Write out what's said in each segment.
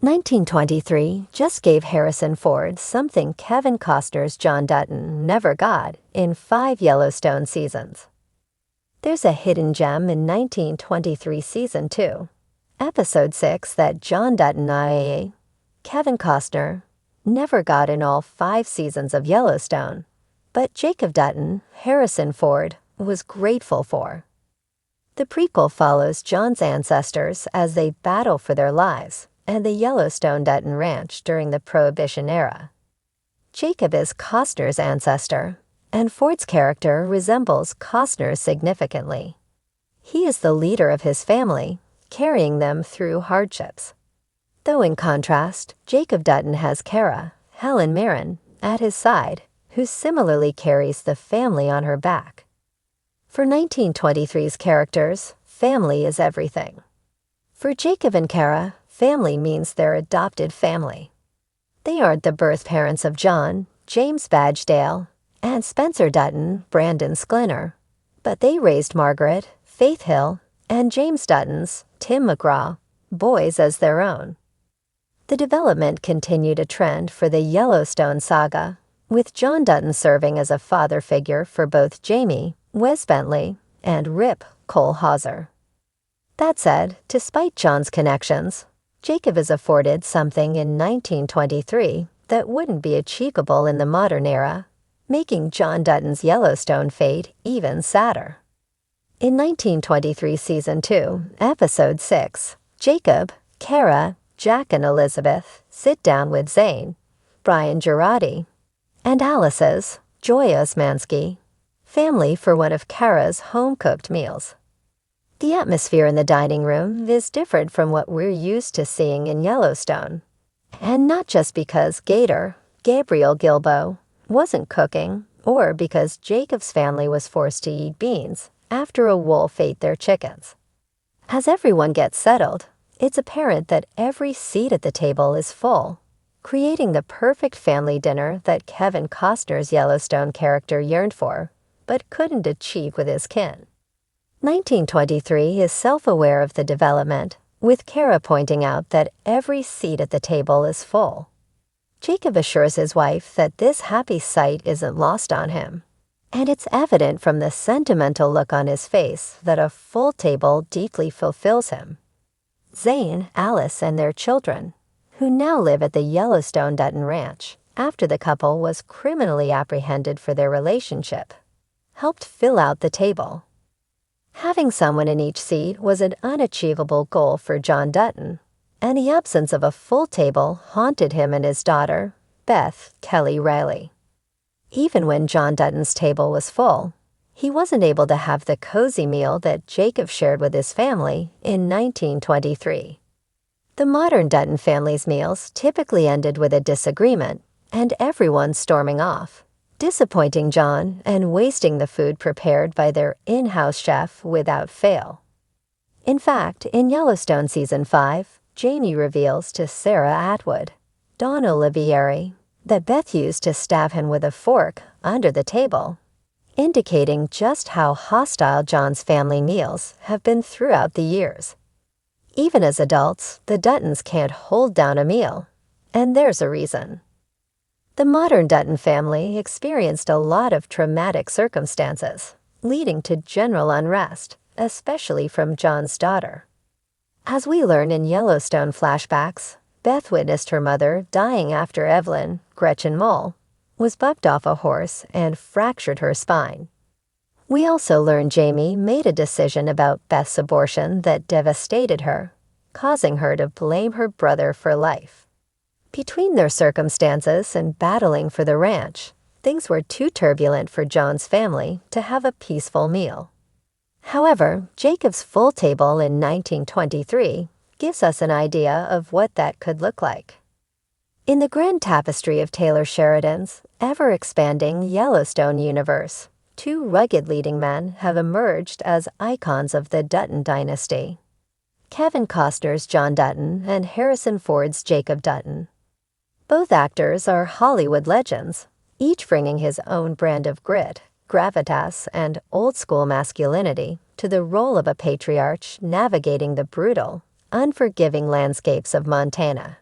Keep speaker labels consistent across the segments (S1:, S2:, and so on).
S1: 1923 just gave Harrison Ford something Kevin Costner's John Dutton never got in 5 Yellowstone seasons. There's a hidden gem in 1923 Season 2, Episode 6 that John Dutton i.e. Kevin Costner never got in all 5 seasons of Yellowstone, but Jacob Dutton, Harrison Ford, was grateful for. The prequel follows John's ancestors as they battle for their lives and the Yellowstone Dutton Ranch during the Prohibition era. Jacob is Costner's ancestor, and Ford's character resembles Costner significantly. He is the leader of his family, carrying them through hardships. Though in contrast, Jacob Dutton has Kara, Helen Mirren, at his side, who similarly carries the family on her back. For 1923's characters, family is everything. For Jacob and Kara, family means their adopted family. They aren't the birth parents of John, James Badgedale, and Spencer Dutton, Brandon Sklinner, but they raised Margaret, Faith Hill, and James Dutton's, Tim McGraw, boys as their own. The development continued a trend for the Yellowstone saga, with John Dutton serving as a father figure for both Jamie, Wes Bentley, and Rip, Cole Hauser. That said, despite John's connections, Jacob is afforded something in 1923 that wouldn't be achievable in the modern era, making John Dutton's Yellowstone fate even sadder. In 1923 Season 2, Episode 6, Jacob, Kara, Jack and Elizabeth sit down with Zane, Brian Girardi, and Alice's, Joy Osmansky, family for one of Kara's home-cooked meals. The atmosphere in the dining room is different from what we're used to seeing in Yellowstone. And not just because Gator, Gabriel Gilbo, wasn't cooking, or because Jacob's family was forced to eat beans after a wolf ate their chickens. As everyone gets settled, it's apparent that every seat at the table is full, creating the perfect family dinner that Kevin Costner's Yellowstone character yearned for, but couldn't achieve with his kin. 1923 is self-aware of the development, with Kara pointing out that every seat at the table is full. Jacob assures his wife that this happy sight isn't lost on him, and it's evident from the sentimental look on his face that a full table deeply fulfills him. Zane, Alice, and their children, who now live at the Yellowstone Dutton Ranch after the couple was criminally apprehended for their relationship, helped fill out the table. Having someone in each seat was an unachievable goal for John Dutton, and the absence of a full table haunted him and his daughter, Beth Kelly Riley. Even when John Dutton's table was full, he wasn't able to have the cozy meal that Jacob shared with his family in 1923. The modern Dutton family's meals typically ended with a disagreement and everyone storming off, disappointing John and wasting the food prepared by their in-house chef without fail. In fact, in Yellowstone Season 5, Jamie reveals to Sarah Atwood, Dawn Olivieri, that Beth used to stab him with a fork under the table, indicating just how hostile John's family meals have been throughout the years. Even as adults, the Duttons can't hold down a meal, and there's a reason. The modern Dutton family experienced a lot of traumatic circumstances, leading to general unrest, especially from John's daughter. As we learn in Yellowstone flashbacks, Beth witnessed her mother dying after Evelyn, Gretchen Mole, was bucked off a horse and fractured her spine. We also learn Jamie made a decision about Beth's abortion that devastated her, causing her to blame her brother for life. Between their circumstances and battling for the ranch, things were too turbulent for John's family to have a peaceful meal. However, Jacob's full table in 1923 gives us an idea of what that could look like. In the grand tapestry of Taylor Sheridan's ever-expanding Yellowstone universe, 2 rugged leading men have emerged as icons of the Dutton dynasty: Kevin Costner's John Dutton and Harrison Ford's Jacob Dutton. Both actors are Hollywood legends, each bringing his own brand of grit, gravitas, and old-school masculinity to the role of a patriarch navigating the brutal, unforgiving landscapes of Montana.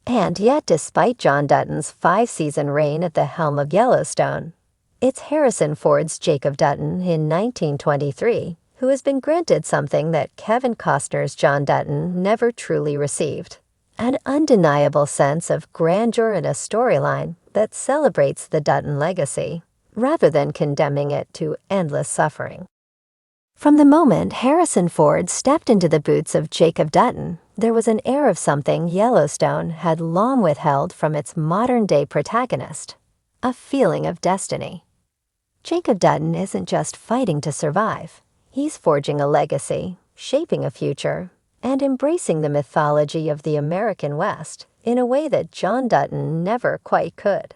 S1: And yet, despite John Dutton's five-season reign at the helm of Yellowstone, it's Harrison Ford's Jacob Dutton in 1923 who has been granted something that Kevin Costner's John Dutton never truly received: an undeniable sense of grandeur in a storyline that celebrates the Dutton legacy, rather than condemning it to endless suffering. From the moment Harrison Ford stepped into the boots of Jacob Dutton, there was an air of something Yellowstone had long withheld from its modern-day protagonist: a feeling of destiny. Jacob Dutton isn't just fighting to survive. He's forging a legacy, shaping a future, and embracing the mythology of the American West in a way that John Dutton never quite could.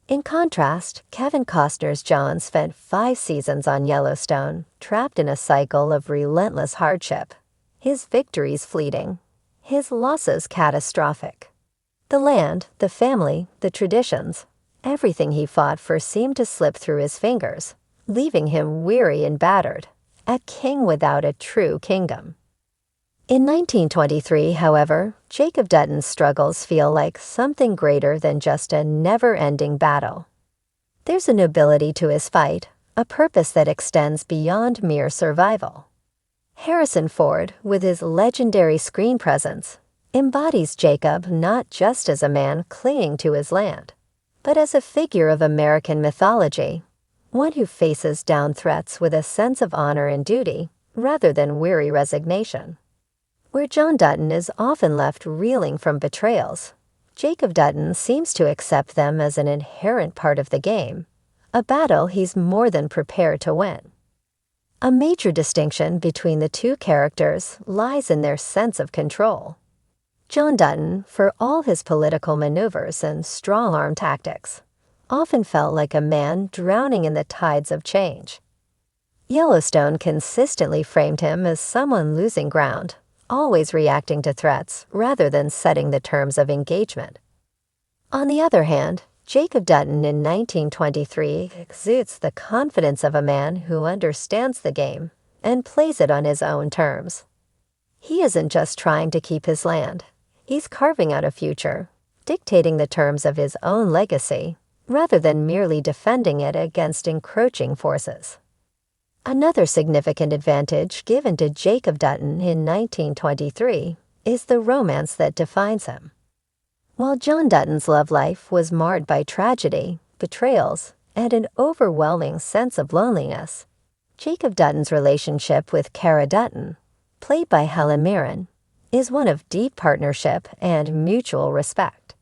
S1: In contrast, Kevin Costner's John spent 5 seasons on Yellowstone, trapped in a cycle of relentless hardship. His victories fleeting, his losses catastrophic. The land, the family, the traditions, everything he fought for seemed to slip through his fingers, leaving him weary and battered, a king without a true kingdom. In 1923, however, Jacob Dutton's struggles feel like something greater than just a never-ending battle. There's a nobility to his fight, a purpose that extends beyond mere survival. Harrison Ford, with his legendary screen presence, embodies Jacob not just as a man clinging to his land, but as a figure of American mythology, one who faces down threats with a sense of honor and duty rather than weary resignation. Where John Dutton is often left reeling from betrayals, Jacob Dutton seems to accept them as an inherent part of the game, a battle he's more than prepared to win. A major distinction between the two characters lies in their sense of control. John Dutton, for all his political maneuvers and strong-arm tactics, often felt like a man drowning in the tides of change. Yellowstone consistently framed him as someone losing ground, always reacting to threats rather than setting the terms of engagement. On the other hand, Jacob Dutton in 1923 exudes the confidence of a man who understands the game and plays it on his own terms. He isn't just trying to keep his land. He's carving out a future, dictating the terms of his own legacy, rather than merely defending it against encroaching forces. Another significant advantage given to Jacob Dutton in 1923 is the romance that defines him. While John Dutton's love life was marred by tragedy, betrayals, and an overwhelming sense of loneliness, Jacob Dutton's relationship with Cara Dutton, played by Helen Mirren, is one of deep partnership and mutual respect.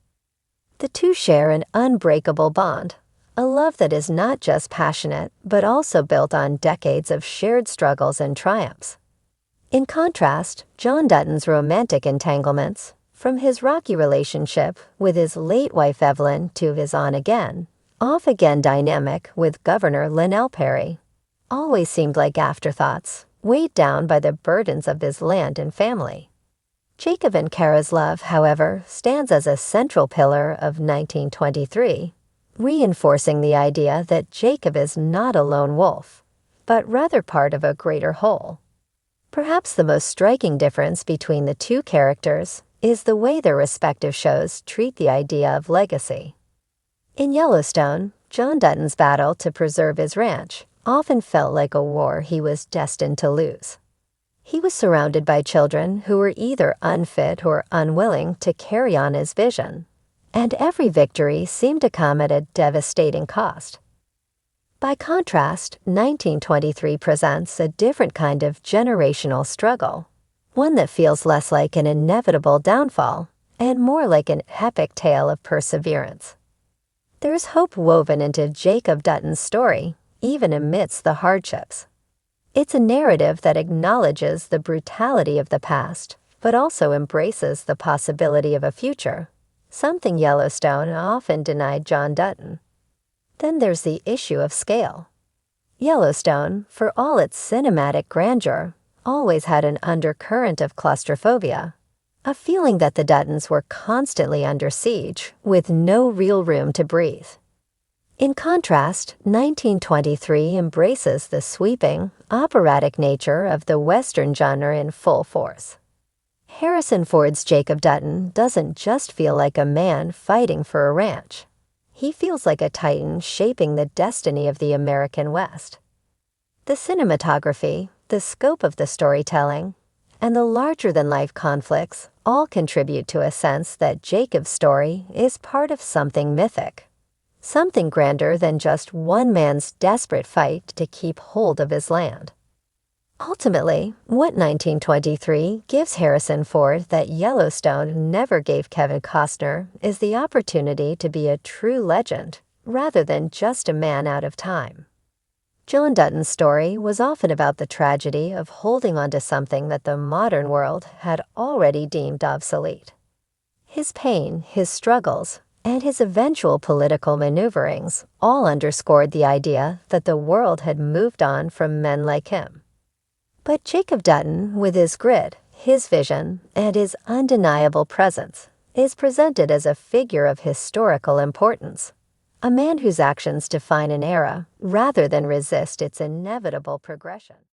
S1: The two share an unbreakable bond, a love that is not just passionate but also built on decades of shared struggles and triumphs. In contrast, John Dutton's romantic entanglements, from his rocky relationship with his late wife Evelyn to his on-again, off-again dynamic with Governor Linnell Perry, always seemed like afterthoughts, weighed down by the burdens of his land and family. Jacob and Cara's love, however, stands as a central pillar of 1923, reinforcing the idea that Jacob is not a lone wolf, but rather part of a greater whole. Perhaps the most striking difference between the two characters is the way their respective shows treat the idea of legacy. In Yellowstone, John Dutton's battle to preserve his ranch often felt like a war he was destined to lose. He was surrounded by children who were either unfit or unwilling to carry on his vision, and every victory seemed to come at a devastating cost. By contrast, 1923 presents a different kind of generational struggle, one that feels less like an inevitable downfall and more like an epic tale of perseverance. There's hope woven into Jacob Dutton's story, even amidst the hardships. It's a narrative that acknowledges the brutality of the past, but also embraces the possibility of a future, something Yellowstone often denied John Dutton. Then there's the issue of scale. Yellowstone, for all its cinematic grandeur, always had an undercurrent of claustrophobia, a feeling that the Duttons were constantly under siege, with no real room to breathe. In contrast, 1923 embraces the sweeping, operatic nature of the Western genre in full force. Harrison Ford's Jacob Dutton doesn't just feel like a man fighting for a ranch. He feels like a titan shaping the destiny of the American West. The cinematography, the scope of the storytelling, and the larger-than-life conflicts all contribute to a sense that Jacob's story is part of something mythic, something grander than just one man's desperate fight to keep hold of his land. Ultimately, what 1923 gives Harrison Ford that Yellowstone never gave Kevin Costner is the opportunity to be a true legend rather than just a man out of time. John Dutton's story was often about the tragedy of holding on to something that the modern world had already deemed obsolete. His pain, his struggles, and his eventual political maneuverings all underscored the idea that the world had moved on from men like him. But Jacob Dutton, with his grit, his vision, and his undeniable presence, is presented as a figure of historical importance, a man whose actions define an era rather than resist its inevitable progression.